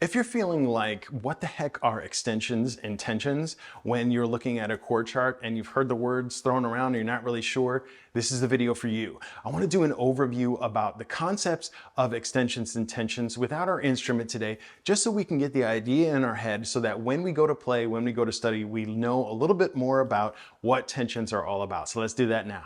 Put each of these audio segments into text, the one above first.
If you're feeling like, what the heck are extensions and tensions when you're looking at a chord chart and you've heard the words thrown around and you're not really sure, this is the video for you. I want to do an overview about the concepts of extensions and tensions without our instrument today, just so we can get the idea in our head so that when we go to play, when we go to study, we know a little bit more about what tensions are all about. So let's do that now.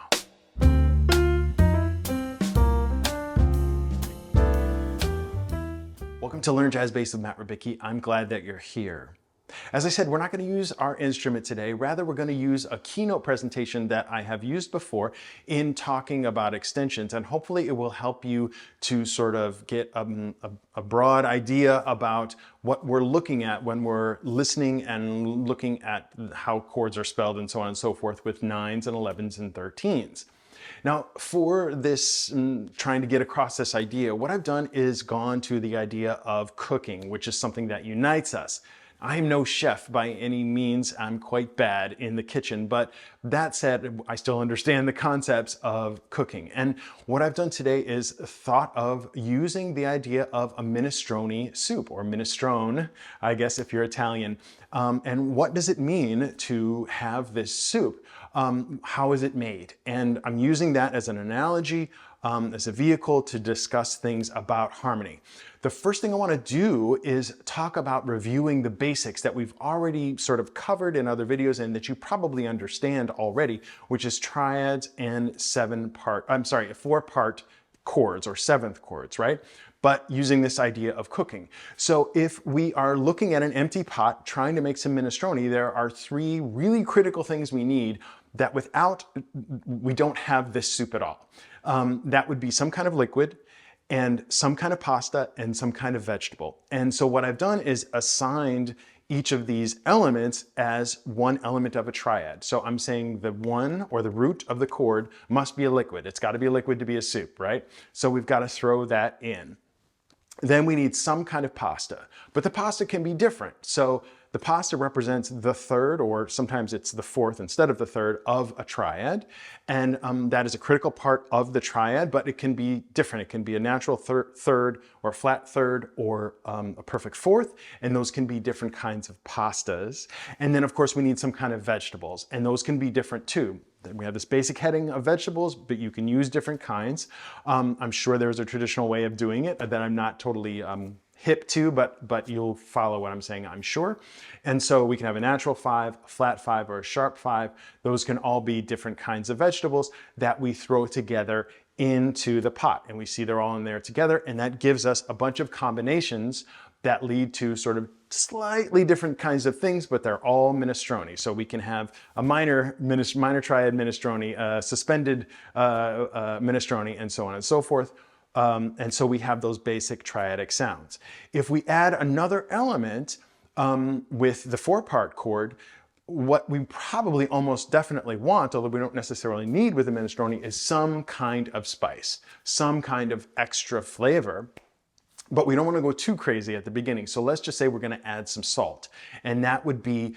Welcome to Learn Jazz Bass with Matt Rybicki. I'm glad that you're here. As I said, we're not going to use our instrument today. Rather, we're going to use a keynote presentation that I have used before in talking about extensions, and hopefully it will help you to sort of get a broad idea about what we're looking at when we're listening and looking at how chords are spelled and so on and so forth with 9s and 11s and 13s. Now, for this, trying to get across this idea, what I've done is gone to the idea of cooking, which is something that unites us. I am no chef by any means. I'm quite bad in the kitchen, but that said, I still understand the concepts of cooking. And what I've done today is thought of using the idea of a minestrone soup, or minestrone, I guess if you're Italian. And what does it mean to have this soup? How is it made? And I'm using that as an analogy, as a vehicle to discuss things about harmony. The first thing I want to do is talk about reviewing the basics that we've already sort of covered in other videos and that you probably understand already, which is triads and four-part chords or seventh chords, right? But using this idea of cooking. So if we are looking at an empty pot trying to make some minestrone, there are three really critical things we need that without, we don't have this soup at all. That would be some kind of liquid and some kind of pasta and some kind of vegetable. And so what I've done is assigned each of these elements as one element of a triad. So I'm saying the one, or the root of the chord, must be a liquid. It's got to be a liquid to be a soup, right? So we've got to throw that in. Then we need some kind of pasta, but the pasta can be different. So the pasta represents the third, or sometimes it's the fourth instead of the third, of a triad. And that is a critical part of the triad, but it can be different. It can be a natural third, or a flat third, or a perfect fourth. And those can be different kinds of pastas. And then of course we need some kind of vegetables, and those can be different too. We have this basic heading of vegetables, but you can use different kinds. I'm sure there's a traditional way of doing it that I'm not totally hip to, but you'll follow what I'm saying, I'm sure. And so we can have a natural 5, a flat 5, or a sharp 5. Those can all be different kinds of vegetables that we throw together into the pot. And we see they're all in there together, and that gives us a bunch of combinations that lead to sort of slightly different kinds of things, but they're all minestrone. So we can have a minor triad minestrone, a suspended minestrone, and so on and so forth. And so we have those basic triadic sounds. If we add another element with the four-part chord, what we probably almost definitely want, although we don't necessarily need with a minestrone, is some kind of spice, some kind of extra flavor. But we don't want to go too crazy at the beginning. So let's just say we're going to add some salt. And that would be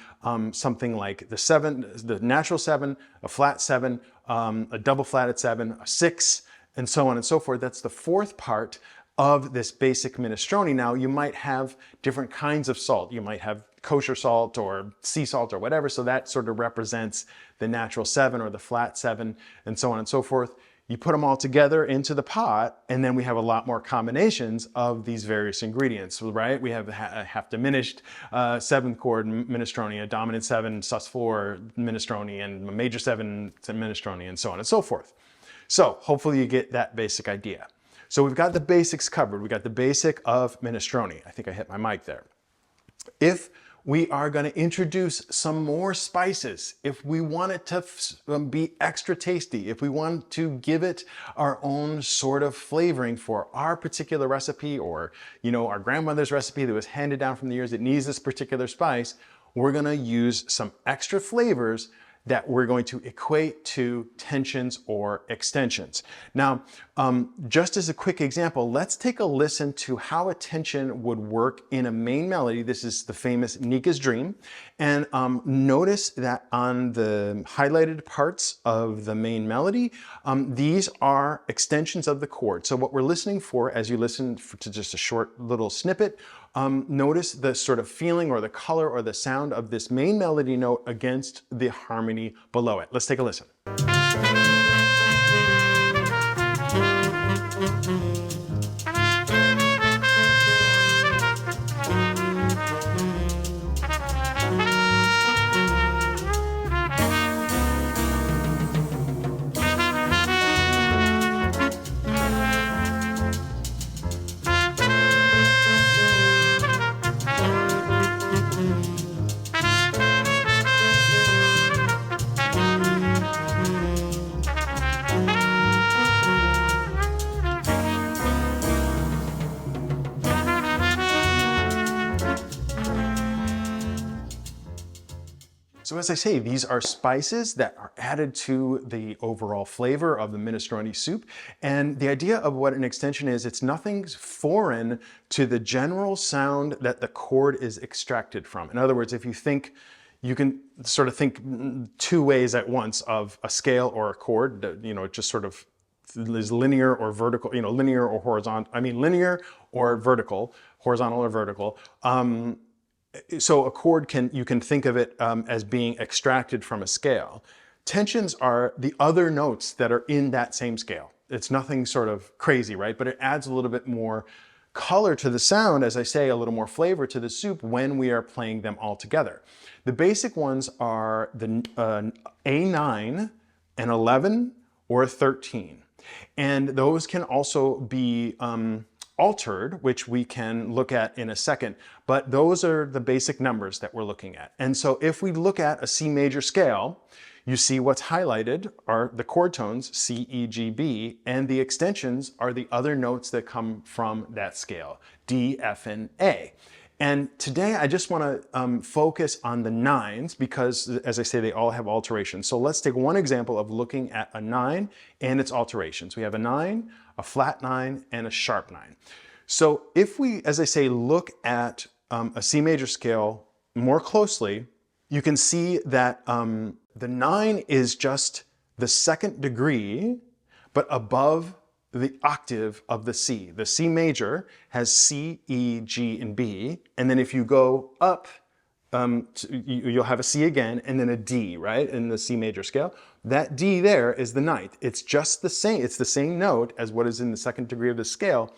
something like the natural 7, a flat 7, a double flatted 7, a 6, and so on and so forth. That's the fourth part of this basic minestrone. Now, you might have different kinds of salt. You might have kosher salt or sea salt or whatever. So that sort of represents the natural 7 or the flat 7, and so on and so forth. You put them all together into the pot, and then we have a lot more combinations of these various ingredients, right? We have a half diminished 7th chord minestrone, a dominant 7 sus4 minestrone, and a major 7 minestrone, and so on and so forth. So hopefully you get that basic idea. So we've got the basics covered. We got the basic of minestrone. I think I hit my mic there. If we are going to introduce some more spices, if we want it to be extra tasty, if we want to give it our own sort of flavoring for our particular recipe, or our grandmother's recipe that was handed down from the years that needs this particular spice, we're going to use some extra flavors that we're going to equate to tensions or extensions. Now, just as a quick example, let's take a listen to how a tension would work in a main melody. This is the famous Nika's Dream. And notice that on the highlighted parts of the main melody, these are extensions of the chord. So what we're listening for, as you listen to just a short little snippet, notice the sort of feeling or the color or the sound of this main melody note against the harmony below it. Let's take a listen. So as I say, these are spices that are added to the overall flavor of the minestrone soup. And the idea of what an extension is, it's nothing foreign to the general sound that the chord is extracted from. In other words, if you think, you can sort of think two ways at once of a scale or a chord, it just sort of is linear or vertical, linear or horizontal, linear or vertical, horizontal or vertical. So a chord you can think of it as being extracted from a scale. Tensions are the other notes that are in that same scale. It's nothing sort of crazy, right? But it adds a little bit more color to the sound, as I say, a little more flavor to the soup when we are playing them all together. The basic ones are the A9, an 11, or a 13. And those can also be altered, which we can look at in a second, but those are the basic numbers that we're looking at. And so if we look at a C major scale, you see what's highlighted are the chord tones, C, E, G, B, and the extensions are the other notes that come from that scale, D, F, and A. And today I just want to focus on the nines because, as I say, they all have alterations. So let's take one example of looking at a 9 and its alterations. We have a 9, a flat 9, and a sharp 9. So if we, as I say, look at a C major scale more closely, you can see that the 9 is just the second degree, but above the octave of the C. The C major has C, E, G, and B. And then if you go up, you'll have a C again, and then a D, right, in the C major scale. That D there is the ninth. It's just the same. It's the same note as what is in the second degree of the scale.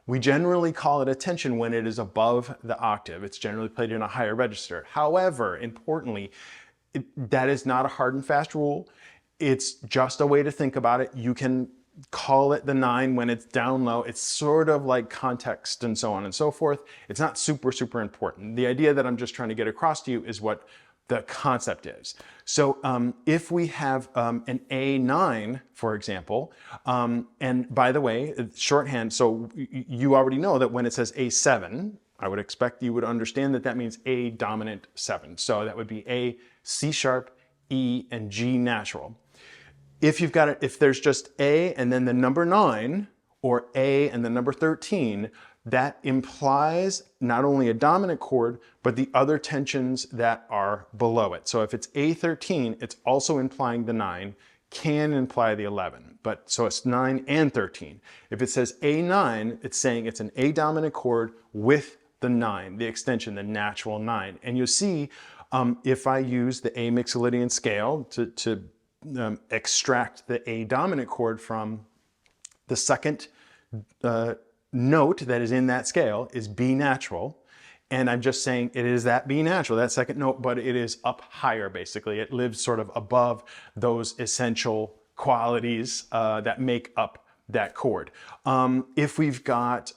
We generally call it a tension when it is above the octave. It's generally played in a higher register. However, importantly, that is not a hard and fast rule. It's just a way to think about it. You can call it the 9 when it's down low. It's sort of like context and so on and so forth. It's not super, super important. The idea that I'm just trying to get across to you is what the concept is. So if we have an A9, for example, and by the way, shorthand, so you already know that when it says A7, I would expect you would understand that that means A dominant 7. So that would be A, C sharp, E, and G natural. If you've got it, if there's just A and then the number 9, or A and the number 13, that implies not only a dominant chord, but the other tensions that are below it. So if it's A13, it's also implying the 9, can imply the 11. But so it's 9 and 13. If it says A9, it's saying it's an A dominant chord with the 9, the extension, the natural 9. And you'll see if I use the A Mixolydian scale to extract the A dominant chord from the second note that is in that scale is B natural. And I'm just saying it is that B natural, that second note, but it is up higher basically. It lives sort of above those essential qualities that make up that chord. If we've got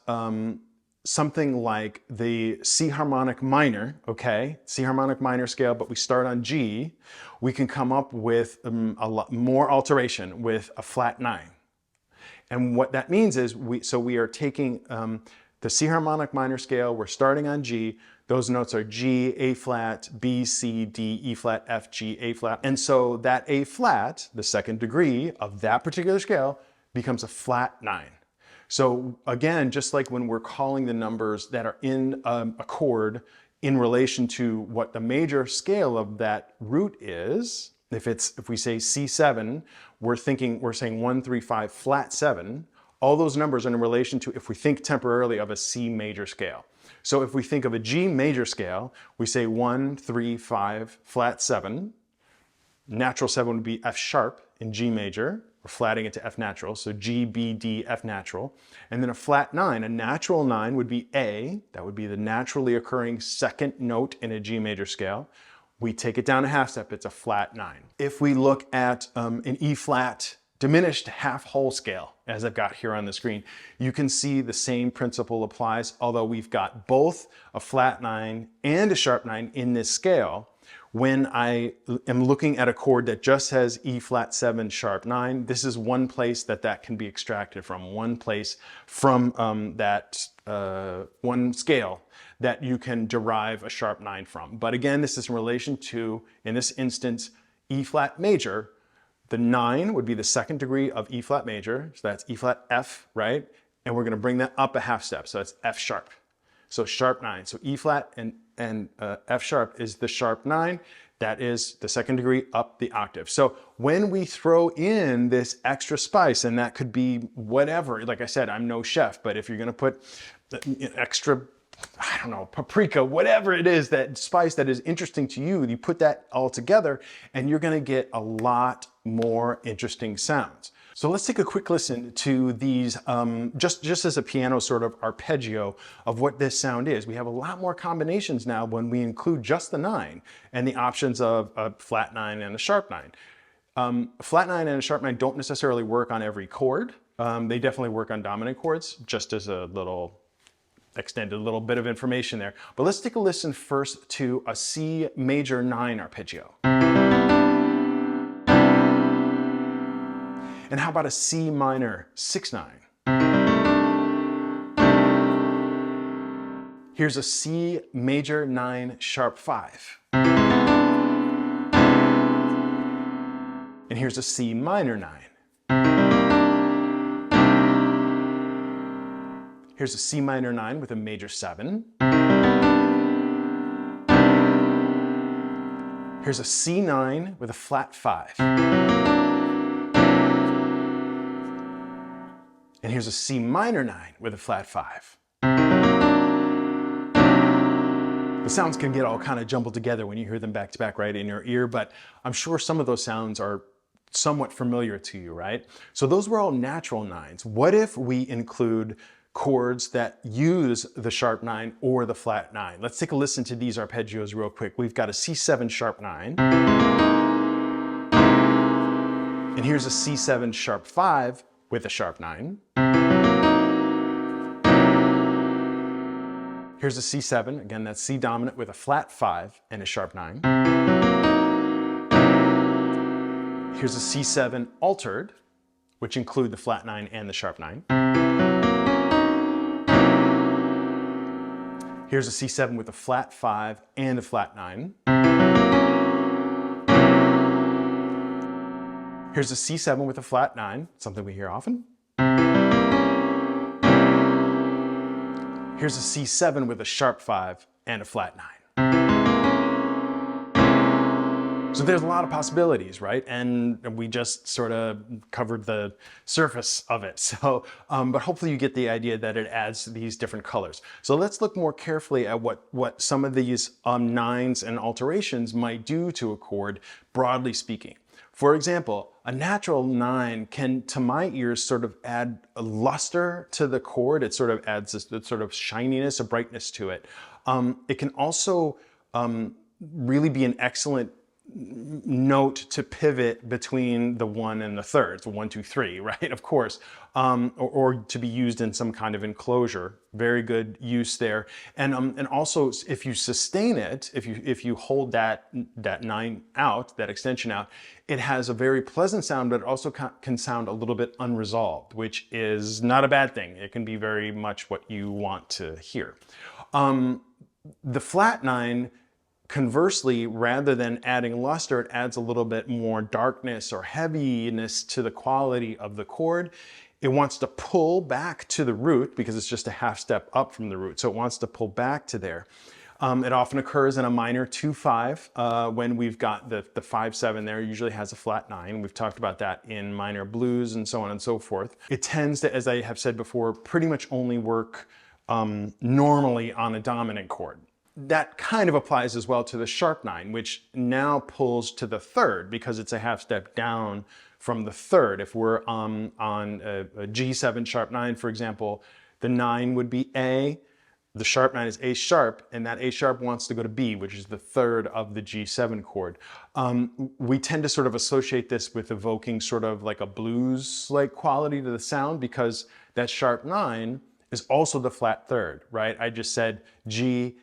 something like the C harmonic minor, okay, C harmonic minor scale, but we start on G, we can come up with a lot more alteration with a flat 9. And what that means is we are taking the C harmonic minor scale, we're starting on G, those notes are G, A flat, B, C, D, E flat, F, G, A flat. And so that A flat, the second degree of that particular scale, becomes a flat 9. So again, just like when we're calling the numbers that are in a chord in relation to what the major scale of that root is, if we say C7, we're saying 1, 3, 5, flat 7. All those numbers are in relation to if we think temporarily of a C major scale. So if we think of a G major scale, we say 1, 3, 5, flat 7. Natural 7 would be F sharp in G major. We're flatting it to F natural, so G, B, D, F natural. And then a flat 9, a natural 9 would be A. That would be the naturally occurring second note in a G major scale. We take it down a half step, it's a flat 9. If we look at an E flat diminished half whole scale, as I've got here on the screen, you can see the same principle applies, although we've got both a flat 9 and a sharp 9 in this scale. When I am looking at a chord that just has E flat 7 sharp 9, this is one place that can be extracted from, one place from one scale that you can derive a sharp 9 from. But again, this is in relation to, in this instance, E flat major. The 9 would be the second degree of E flat major, so that's E flat F, right? And we're going to bring that up a half step, so that's F sharp. So sharp 9. So E flat and F sharp is the sharp 9. That is the second degree up the octave. So when we throw in this extra spice, and that could be whatever, like I said, I'm no chef, but if you're going to put extra, I don't know, paprika, whatever it is, that spice that is interesting to you, you put that all together and you're going to get a lot more interesting sounds. So let's take a quick listen to these, just as a piano sort of arpeggio of what this sound is. We have a lot more combinations now when we include just the 9 and the options of a flat 9 and a sharp 9. A flat 9 and a sharp 9 don't necessarily work on every chord. They definitely work on dominant chords, just as a little extended little bit of information there. But let's take a listen first to a C major 9 arpeggio. And how about a C minor 6/9? Here's a C major 9 sharp 5. And here's a C minor 9. Here's a C minor 9 with a major 7. Here's a C9 with a flat 5. And here's a C minor 9 with a flat 5. The sounds can get all kind of jumbled together when you hear them back to back right in your ear, but I'm sure some of those sounds are somewhat familiar to you, right? So those were all natural 9s. What if we include chords that use the sharp 9 or the flat 9? Let's take a listen to these arpeggios real quick. We've got a C7 sharp 9. And here's a C7 sharp 5 with a sharp 9. Here's a C7, again that's C dominant with a flat 5 and a sharp 9. Here's a C7 altered, which include the flat 9 and the sharp 9. Here's a C7 with a flat 5 and a flat 9. Here's a C7 with a flat 9, something we hear often. Here's a C7 with a sharp 5 and a flat 9. So there's a lot of possibilities, right? And we just sort of covered the surface of it. So, but hopefully you get the idea that it adds these different colors. So let's look more carefully at what some of these 9s and alterations might do to a chord, broadly speaking. For example, a natural 9 can, to my ears, sort of add a luster to the chord. It sort of adds this sort of shininess, a brightness to it. It can also really be an excellent note to pivot between the 1 and the thirds, the 1, 2, 3, right? Of course, or to be used in some kind of enclosure. Very good use there. And also, if you sustain it, if you hold that 9 out, that extension out, it has a very pleasant sound, but it also can sound a little bit unresolved, which is not a bad thing. It can be very much what you want to hear. The flat 9, conversely, rather than adding luster, it adds a little bit more darkness or heaviness to the quality of the chord. It wants to pull back to the root because it's just a half step up from the root. So it wants to pull back to there. It often occurs in a minor 2-5 when we've got the 5-7 there. It usually has a flat 9. We've talked about that in minor blues and so on and so forth. It tends to, as I have said before, pretty much only work normally on a dominant chord. That kind of applies as well to the sharp 9, which now pulls to the 3rd because it's a half step down from the 3rd. If we're on a G7 sharp 9, for example, the 9 would be A, the sharp 9 is A sharp, and that A sharp wants to go to B, which is the 3rd of the G7 chord. We tend to sort of associate this with evoking sort of like a blues-like quality to the sound because that sharp 9 is also the flat 3rd, right? I just said G,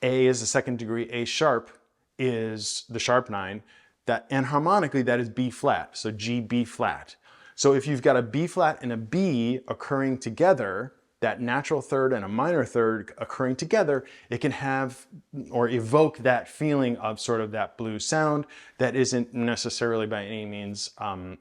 A is the 2nd degree, A sharp is the sharp 9, and harmonically that is B flat, so G, B flat. So if you've got a B flat and a B occurring together, that natural 3rd and a minor 3rd occurring together, it can have or evoke that feeling of sort of that blues sound that isn't necessarily by any means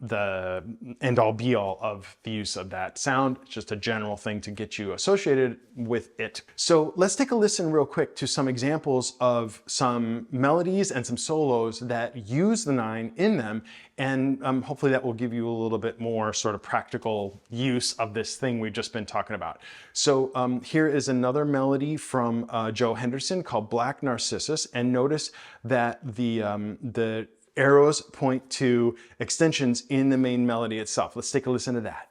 the end-all be-all of the use of that sound. It's just a general thing to get you associated with it. So let's take a listen real quick to some examples of some melodies and some solos that use the 9 in them, and hopefully that will give you a little bit more sort of practical use of this thing we've just been talking about. So here is another melody from Joe Henderson called Black Narcissus, and notice that the arrows point to extensions in the main melody itself. Let's take a listen to that.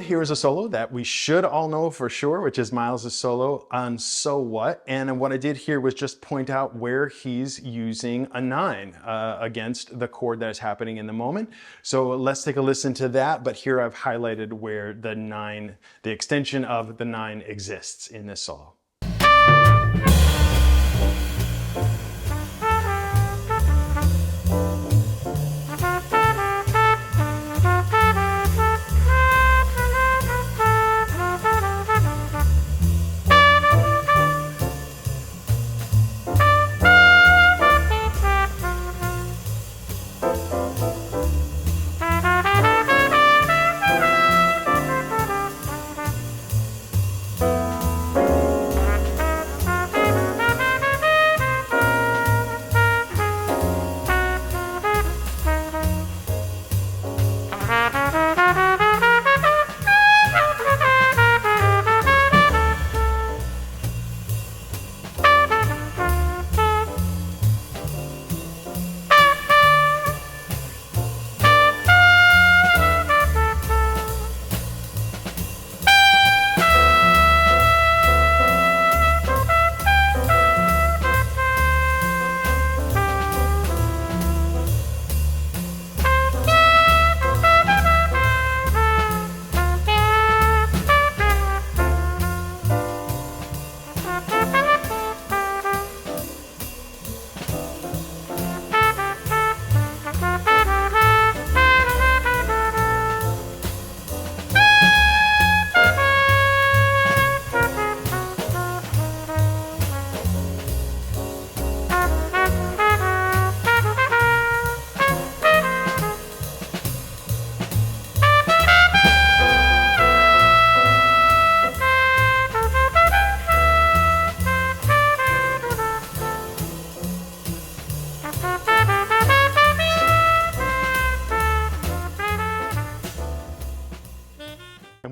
Here's a solo that we should all know for sure, which is Miles' solo on So What. And what I did here was just point out where he's using a 9 against the chord that is happening in the moment. So let's take a listen to that. But here I've highlighted where the 9, the extension of the 9 exists in this solo.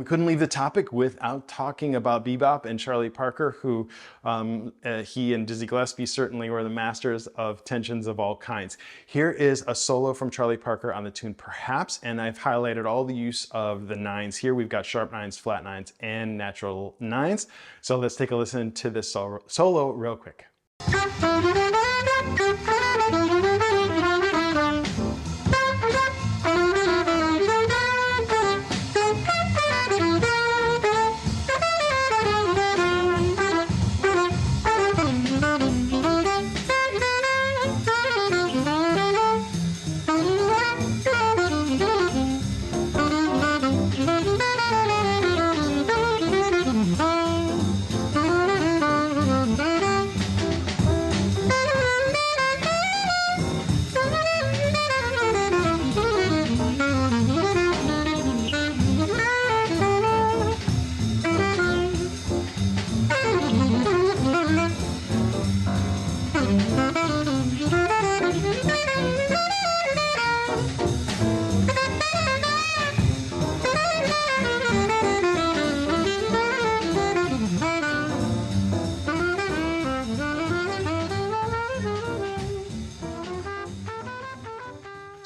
Couldn't leave the topic without talking about bebop and Charlie Parker, who he and Dizzy Gillespie certainly were the masters of tensions of all kinds. Here is a solo from Charlie Parker on the tune Perhaps, and I've highlighted all the use of the 9s here. We've got sharp 9s, flat 9s, and natural 9s. So let's take a listen to this solo real quick.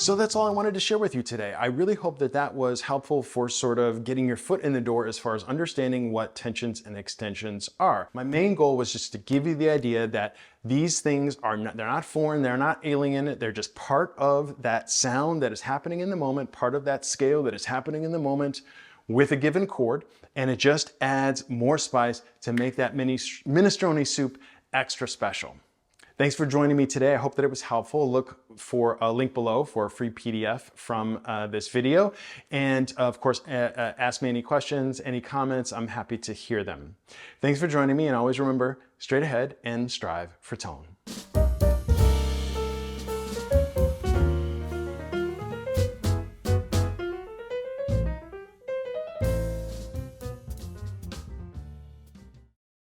So that's all I wanted to share with you today. I really hope that that was helpful for sort of getting your foot in the door as far as understanding what tensions and extensions are. My main goal was just to give you the idea that these things are not, they're not foreign, they're not alien, they're just part of that sound that is happening in the moment, part of that scale that is happening in the moment with a given chord, and it just adds more spice to make that minestrone soup extra special. Thanks for joining me today. I hope that it was helpful. Look for a link below for a free PDF from this video. And of course, ask me any questions, any comments. I'm happy to hear them. Thanks for joining me, and always remember, straight ahead and strive for tone.